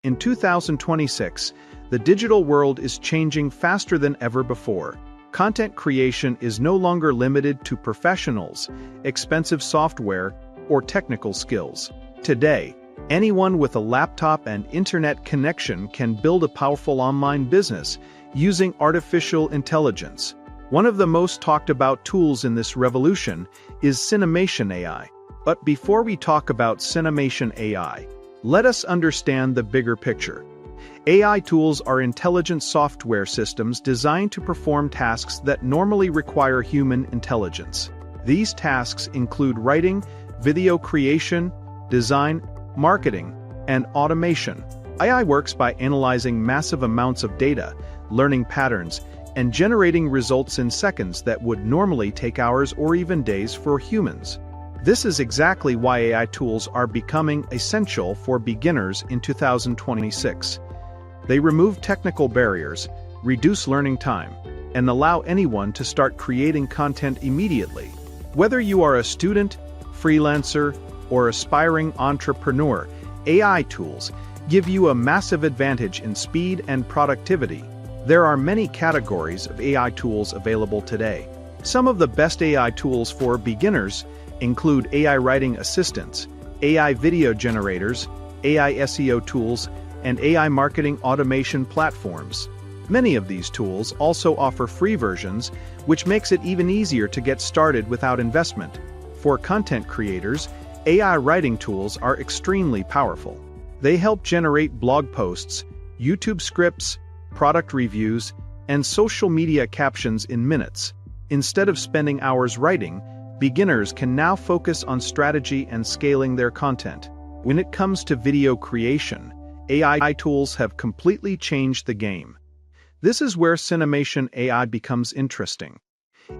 In 2026, the digital world is changing faster than ever before. Content creation is no longer limited to professionals, expensive software, or technical skills. Today, anyone with a laptop and internet connection can build a powerful online business using artificial intelligence. One of the most talked about tools in this revolution is Cinemation AI. But before we talk about Cinemation AI, let us understand the bigger picture. AI tools are intelligent software systems designed to perform tasks that normally require human intelligence. These tasks include writing, video creation, design, marketing, and automation. AI works by analyzing massive amounts of data, learning patterns, and generating results in seconds that would normally take hours or even days for humans. This is exactly why AI tools are becoming essential for beginners in 2026. They remove technical barriers, reduce learning time, and allow anyone to start creating content immediately. Whether you are a student, freelancer, or aspiring entrepreneur, AI tools give you a massive advantage in speed and productivity. There are many categories of AI tools available today. Some of the best AI tools for beginners include AI writing assistants, AI video generators, AI SEO tools, and AI marketing automation platforms. Many of these tools also offer free versions, which makes it even easier to get started without investment. For content creators, AI writing tools are extremely powerful. They help generate blog posts, YouTube scripts, product reviews, and social media captions in minutes. Instead of spending hours writing, beginners can now focus on strategy and scaling their content. When it comes to video creation, AI tools have completely changed the game. This is where Cinemation AI becomes interesting.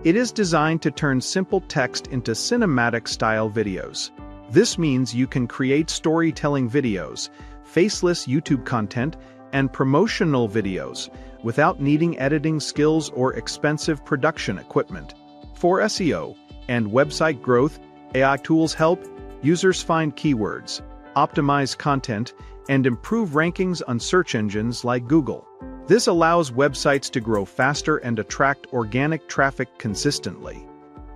It is designed to turn simple text into cinematic-style videos. This means you can create storytelling videos, faceless YouTube content, and promotional videos without needing editing skills or expensive production equipment. For SEO and website growth, AI tools help users find keywords, optimize content, and improve rankings on search engines like Google. This allows websites to grow faster and attract organic traffic consistently.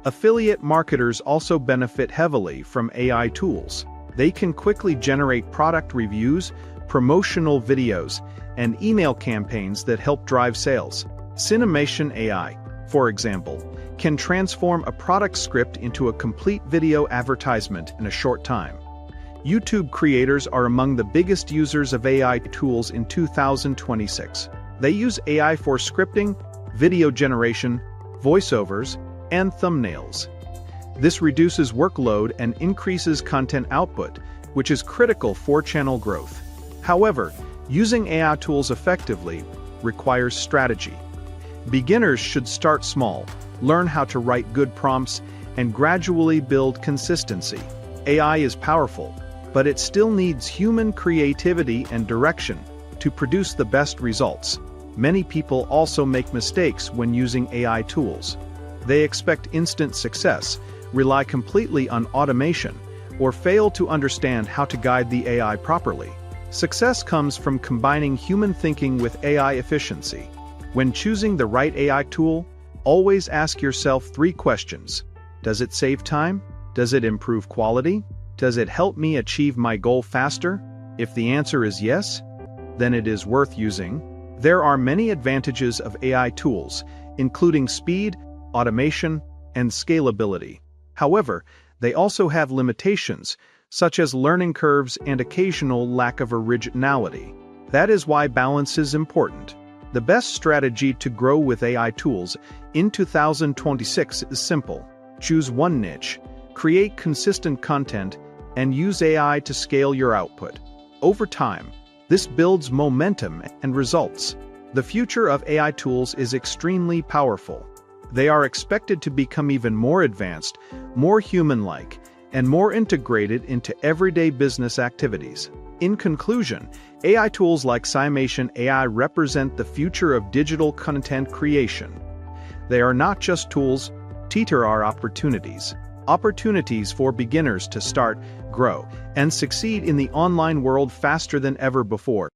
Affiliate marketers also benefit heavily from AI tools. They can quickly generate product reviews, promotional videos, and email campaigns that help drive sales. Cinemation AI, for example, can transform a product script into a complete video advertisement in a short time. YouTube creators are among the biggest users of AI tools in 2026. They use AI for scripting, video generation, voiceovers, and thumbnails. This reduces workload and increases content output, which is critical for channel growth. However, using AI tools effectively requires strategy. Beginners should start small, learn how to write good prompts, and gradually build consistency. AI is powerful, but it still needs human creativity and direction to produce the best results. Many people also make mistakes when using AI tools. They expect instant success, rely completely on automation, or fail to understand how to guide the AI properly. Success comes from combining human thinking with AI efficiency. When choosing the right AI tool, always ask yourself 3 questions. Does it save time? Does it improve quality? Does it help me achieve my goal faster? If the answer is yes, then it is worth using. There are many advantages of AI tools, including speed, automation, and scalability. However, they also have limitations, such as learning curves and occasional lack of originality. That is why balance is important. The best strategy to grow with AI tools in 2026 is simple. Choose one niche, create consistent content, and use AI to scale your output. Over time, this builds momentum and results. The future of AI tools is extremely powerful. They are expected to become even more advanced, more human-like, and more integrated into everyday business activities. In conclusion, AI tools like Cinemation AI represent the future of digital content creation. They are not just tools, they are opportunities. opportunities for beginners to start, grow, and succeed in the online world faster than ever before.